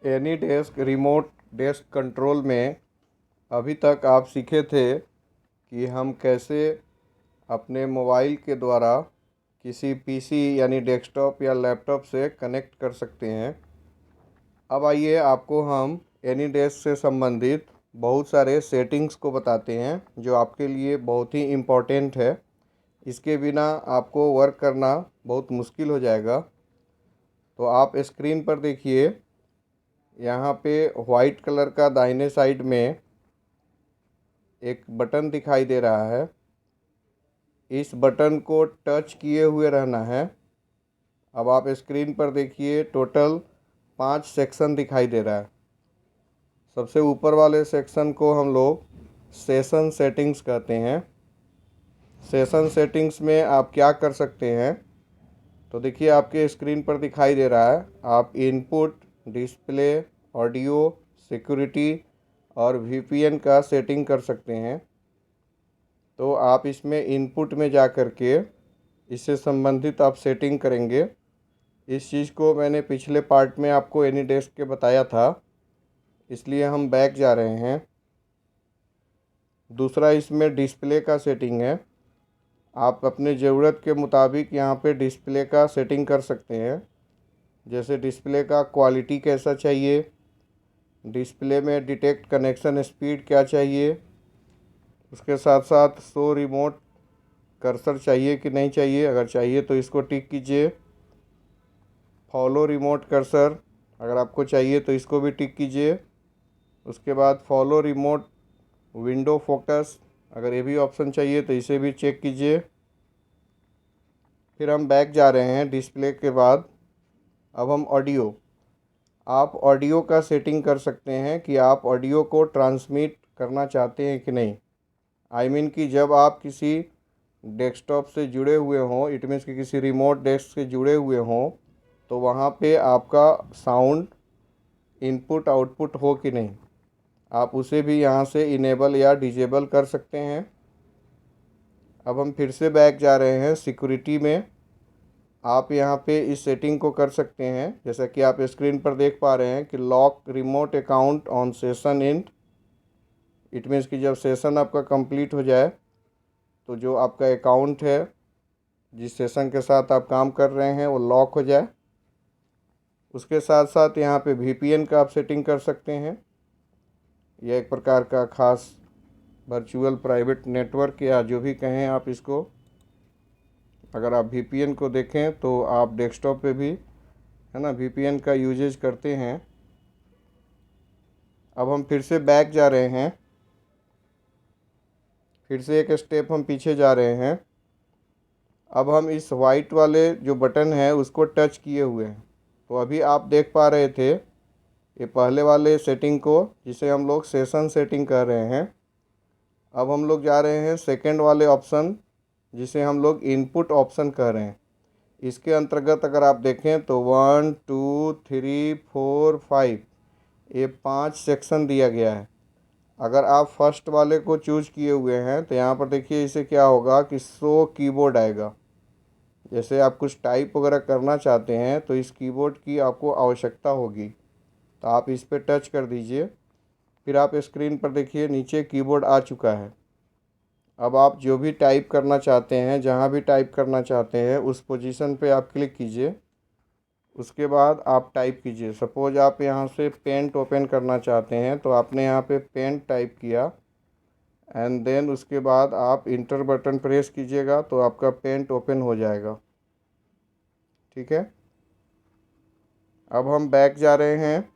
Any desk remote desk control में अभी तक आप सीखे थे कि हम कैसे अपने मोबाइल के द्वारा किसी पीसी यानी डेस्कटॉप या लैपटॉप से कनेक्ट कर सकते हैं। अब आइए आपको हम एनी डेस्क से संबंधित बहुत सारे सेटिंग्स को बताते हैं जो आपके लिए बहुत ही इम्पोर्टेंट है। इसके बिना आपको वर्क करना बहुत मुश्किल हो जाएगा। तो आप स्क्रीन पर देखिए, यहाँ पे वाइट कलर का दाहिने साइड में एक बटन दिखाई दे रहा है। इस बटन को टच किए हुए रहना है। अब आप स्क्रीन पर देखिए, टोटल 5 सेक्शन दिखाई दे रहा है। सबसे ऊपर वाले सेक्शन को हम लोग सेशन सेटिंग्स कहते हैं। सेशन सेटिंग्स में आप क्या कर सकते हैं, तो देखिए आपके स्क्रीन पर दिखाई दे रहा है। आप इनपुट, डिस्प्ले, ऑडियो, सिक्योरिटी और वीपीएन का सेटिंग कर सकते हैं। तो आप इसमें इनपुट में जा कर के इससे संबंधित आप सेटिंग करेंगे। इस चीज़ को मैंने पिछले पार्ट में आपको एनी डेस्क के बताया था, इसलिए हम बैक जा रहे हैं। दूसरा इसमें डिस्प्ले का सेटिंग है। आप अपने ज़रूरत के मुताबिक यहाँ पे डिस्प्ले का सेटिंग कर सकते हैं। जैसे डिस्प्ले का क्वालिटी कैसा चाहिए, डिस्प्ले में डिटेक्ट कनेक्शन स्पीड क्या चाहिए, उसके साथ साथ शो रिमोट कर्सर चाहिए कि नहीं चाहिए। अगर चाहिए तो इसको टिक कीजिए। फॉलो रिमोट कर्सर अगर आपको चाहिए तो इसको भी टिक कीजिए। उसके बाद फॉलो रिमोट विंडो फोकस, अगर ये भी ऑप्शन चाहिए तो इसे भी चेक कीजिए। फिर हम बैक जा रहे हैं डिस्प्ले के बाद। अब हम ऑडियो, आप ऑडियो का सेटिंग कर सकते हैं कि आप ऑडियो को ट्रांसमिट करना चाहते हैं कि नहीं। आई मीन कि जब आप किसी डेस्कटॉप से जुड़े हुए हों, इट मीन्स कि किसी रिमोट डेस्क से जुड़े हुए हों, तो वहाँ पे आपका साउंड इनपुट आउटपुट हो कि नहीं, आप उसे भी यहाँ से इनेबल या डिजेबल कर सकते हैं। अब हम फिर से बैक जा रहे हैं सिक्योरिटी में। आप यहाँ पे इस सेटिंग को कर सकते हैं, जैसा कि आप स्क्रीन पर देख पा रहे हैं कि lock remote account on session and. It means कि जब सेशन आपका कंप्लीट हो जाए तो जो आपका अकाउंट है, जिस सेशन के साथ आप काम कर रहे हैं, वो लॉक हो जाए। उसके साथ साथ यहाँ पे वीपीएन का आप सेटिंग कर सकते हैं। यह एक प्रकार का ख़ास वर्चुअल प्राइवेट नेटवर्क या जो भी कहें आप इसको। अगर आप वीपीएन को देखें तो आप डेस्कटॉप पे भी, है ना, वीपीएन का यूजेज करते हैं। अब हम फिर से बैक जा रहे हैं, फिर से एक स्टेप हम पीछे जा रहे हैं। अब हम इस वाइट वाले जो बटन है उसको टच किए हुए हैं। तो अभी आप देख पा रहे थे ये पहले वाले सेटिंग को, जिसे हम लोग सेशन सेटिंग कर रहे हैं। अब हम लोग जा रहे हैं सेकंड वाले ऑप्शन, जिसे हम लोग इनपुट ऑप्शन कह रहे हैं। इसके अंतर्गत अगर आप देखें तो 1 2 3 4 5 ये 5 सेक्शन दिया गया है। अगर आप फर्स्ट वाले को चूज किए हुए हैं तो यहाँ पर देखिए इसे क्या होगा कि शो कीबोर्ड आएगा। जैसे आप कुछ टाइप वगैरह करना चाहते हैं तो इस कीबोर्ड की आपको आवश्यकता होगी, तो आप इस पर टच कर दीजिए। फिर आप स्क्रीन पर देखिए नीचे कीबोर्ड आ चुका है। अब आप जो भी टाइप करना चाहते हैं, जहाँ भी टाइप करना चाहते हैं, उस पोजीशन पे आप क्लिक कीजिए। उसके बाद आप टाइप कीजिए। सपोज आप यहाँ से पेंट ओपन करना चाहते हैं तो आपने यहाँ पे पेंट टाइप किया एंड देन उसके बाद आप इंटर बटन प्रेस कीजिएगा तो आपका पेंट ओपन हो जाएगा। ठीक है। अब हम बैक जा रहे हैं,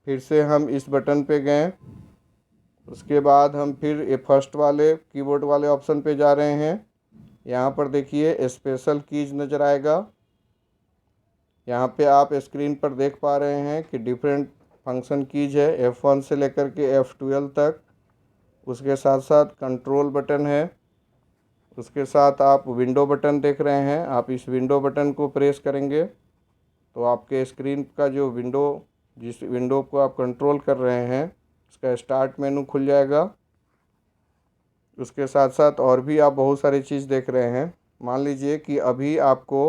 फिर से हम इस बटन पे गए। उसके बाद हम फिर ये फर्स्ट वाले कीबोर्ड वाले ऑप्शन पे जा रहे हैं। यहाँ पर देखिए स्पेशल कीज नज़र आएगा। यहाँ पे आप स्क्रीन पर देख पा रहे हैं कि डिफरेंट फंक्शन कीज है, F1 से लेकर के F12 तक। उसके साथ साथ कंट्रोल बटन है। उसके साथ आप विंडो बटन देख रहे हैं। आप इस विंडो बटन को प्रेस करेंगे तो आपके स्क्रीन का जो विंडो, जिस विंडो को आप कंट्रोल कर रहे हैं, उसका स्टार्ट मेनू खुल जाएगा। उसके साथ साथ और भी आप बहुत सारी चीज़ देख रहे हैं। मान लीजिए कि अभी आपको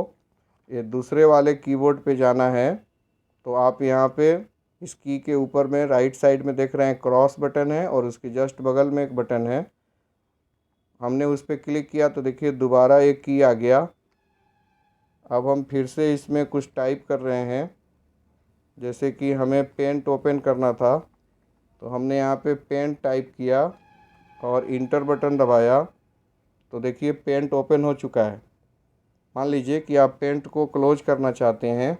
ये दूसरे वाले कीबोर्ड पे जाना है, तो आप यहाँ पे इस की के ऊपर में राइट साइड में देख रहे हैं क्रॉस बटन है और उसके जस्ट बगल में एक बटन है। हमने उस पर क्लिक किया तो देखिए दोबारा एक की आ गया। अब हम फिर से इसमें कुछ टाइप कर रहे हैं, जैसे कि हमें पेंट ओपन करना था तो हमने यहाँ पे पेंट टाइप किया और इंटर बटन दबाया तो देखिए पेंट ओपन हो चुका है। मान लीजिए कि आप पेंट को क्लोज करना चाहते हैं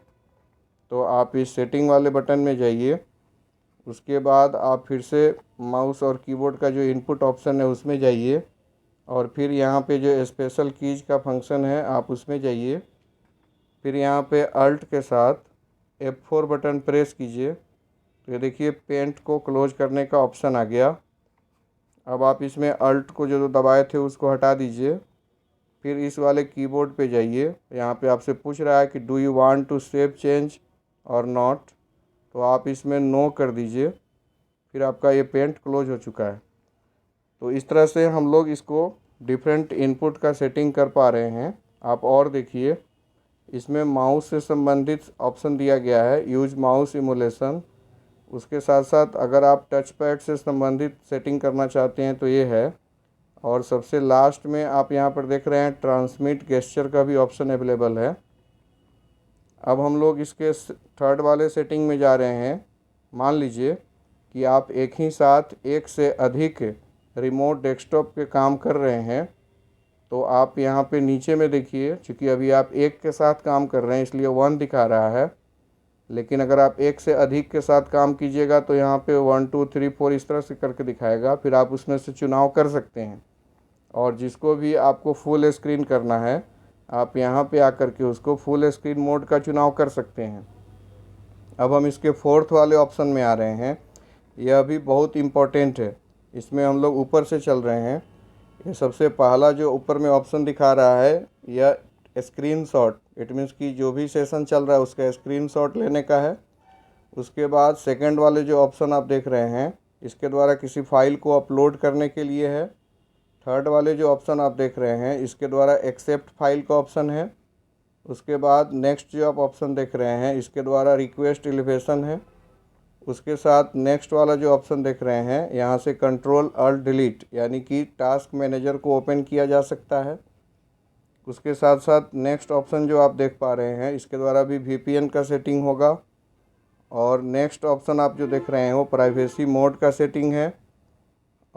तो आप इस सेटिंग वाले बटन में जाइए। उसके बाद आप फिर से माउस और कीबोर्ड का जो इनपुट ऑप्शन है उसमें जाइए और फिर यहाँ पे जो स्पेशल कीज का फंक्शन है आप उसमें जाइए। फिर यहाँ पे अल्ट के साथ F4 बटन प्रेस कीजिए तो ये देखिए पेंट को क्लोज करने का ऑप्शन आ गया। अब आप इसमें अल्ट को जो दबाए थे उसको हटा दीजिए। फिर इस वाले कीबोर्ड पे जाइए। यहाँ पे आपसे पूछ रहा है कि do you want to save change और नॉट, तो आप इसमें नो कर दीजिए। फिर आपका ये पेंट क्लोज हो चुका है। तो इस तरह से हम लोग इसको डिफरेंट इनपुट का सेटिंग कर पा रहे हैं। आप और देखिए इसमें माउस से संबंधित ऑप्शन दिया गया है, यूज माउस इमुलेशन। उसके साथ साथ अगर आप टच पैड से संबंधित सेटिंग करना चाहते हैं तो ये है। और सबसे लास्ट में आप यहाँ पर देख रहे हैं ट्रांसमिट गेस्चर का भी ऑप्शन अवेलेबल है। अब हम लोग इसके थर्ड वाले सेटिंग में जा रहे हैं। मान लीजिए कि आप एक ही साथ एक से अधिक रिमोट डेस्कटॉप के काम कर रहे हैं तो आप यहाँ पे नीचे में देखिए, चूँकि अभी आप एक के साथ काम कर रहे हैं इसलिए 1 दिखा रहा है, लेकिन अगर आप एक से अधिक के साथ काम कीजिएगा तो यहाँ पे 1 2 3 4 इस तरह से करके दिखाएगा। फिर आप उसमें से चुनाव कर सकते हैं और जिसको भी आपको फुल स्क्रीन करना है आप यहाँ पे आकर के उसको फुल स्क्रीन मोड का चुनाव कर सकते हैं। अब हम इसके फोर्थ वाले ऑप्शन में आ रहे हैं। यह भी बहुत इम्पोर्टेंट है। इसमें हम लोग ऊपर से चल रहे हैं। ये सबसे पहला जो ऊपर में ऑप्शन दिखा रहा है यह स्क्रीनशॉट, इट मीन्स कि जो भी सेशन चल रहा है उसका स्क्रीनशॉट लेने का है। उसके बाद सेकंड वाले जो ऑप्शन आप देख रहे हैं इसके द्वारा किसी फाइल को अपलोड करने के लिए है। थर्ड वाले जो ऑप्शन आप देख रहे हैं इसके द्वारा एक्सेप्ट फाइल का ऑप्शन है। उसके बाद नेक्स्ट जो आप ऑप्शन देख रहे हैं इसके द्वारा रिक्वेस्ट एलिवेशन है। उसके साथ नेक्स्ट वाला जो ऑप्शन देख रहे हैं यहाँ से कंट्रोल अल्ट डिलीट यानी कि टास्क मैनेजर को ओपन किया जा सकता है। उसके साथ साथ नेक्स्ट ऑप्शन जो आप देख पा रहे हैं इसके द्वारा भी VPN का सेटिंग होगा। और नेक्स्ट ऑप्शन आप जो देख रहे हैं वो प्राइवेसी मोड का सेटिंग है।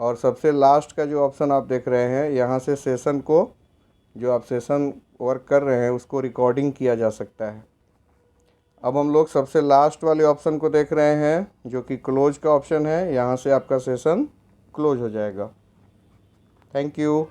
और सबसे लास्ट का जो ऑप्शन आप देख रहे हैं यहाँ से सेशन को, जो आप सेशन वर्क कर रहे हैं उसको रिकॉर्डिंग किया जा सकता है। अब हम लोग सबसे लास्ट वाले ऑप्शन को देख रहे हैं जो कि क्लोज का ऑप्शन है। यहाँ से आपका सेशन क्लोज हो जाएगा। Thank you.